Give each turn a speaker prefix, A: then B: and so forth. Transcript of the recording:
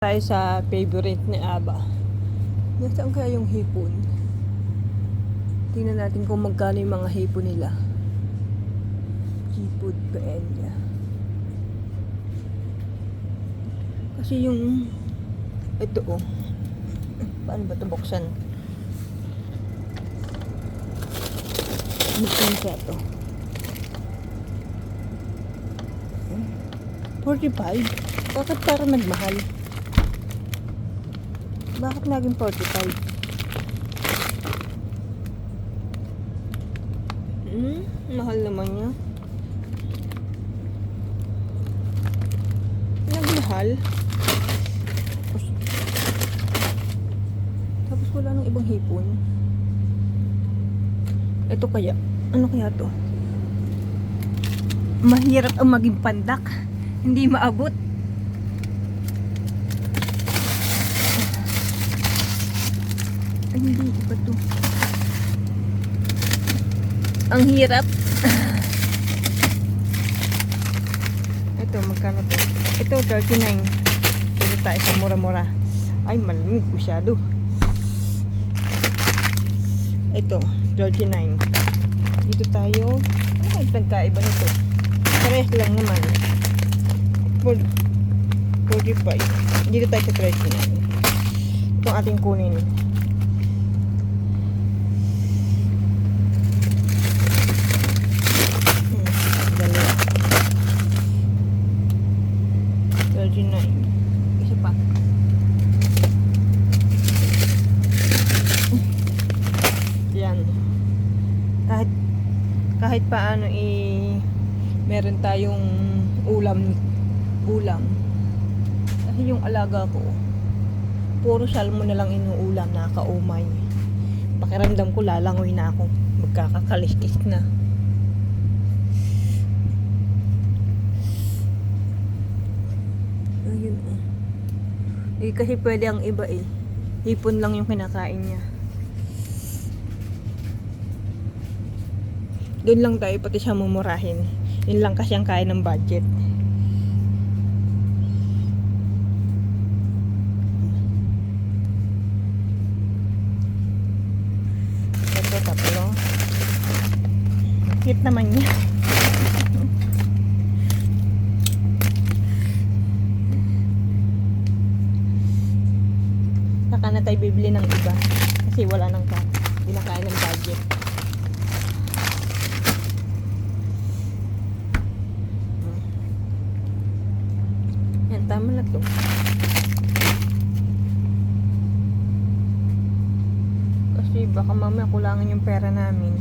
A: Tayo sa favorite ni Aba. Nasaan kaya yung hipon? Tingnan natin kung magkano yung mga hipon nila. Seafood paella. Kasi yung ito oh. Paano ba ito buksan? Buksan siya ito. 45? Bakit parang nagmahal? Bakit naging 45? Mahal naman niya. Nagmahal. Tapos wala nang ibang hipon. Ito kaya? Ano kaya to? Mahirap ang maging pandak. Hindi maabot. Ay, hindi iba to. Ang hirap. Ito, magkano to? Ito, 39. Dito tayo sa mura-mura. Ay, malamig masyado. Ito, 39. Dito tayo. Ay, nagkaiba nito. Parehas lang naman. 45. Dito tayo sa 39. Itong ating kunin. Isa pa. Yan. Kahit paano meron tayong ulam. Kasi yung alaga ko puro salmon na lang inuulam, nakakaumay. Pakiramdam ko lalangoy na ako. Magkakakaliskis na. Ayun oh. Kasi pwede ang iba eh. Hipon lang yung kinakain niya. Doon lang tayo pati siya mumurahin. Yun lang kasi ang kaya ng budget. Ito tatlo. Cute naman niya. Saka na tayo bibili ng iba kasi wala nang kinakain ng budget. Yan, tama na to. Kasi baka mamaya kulangan yung pera namin.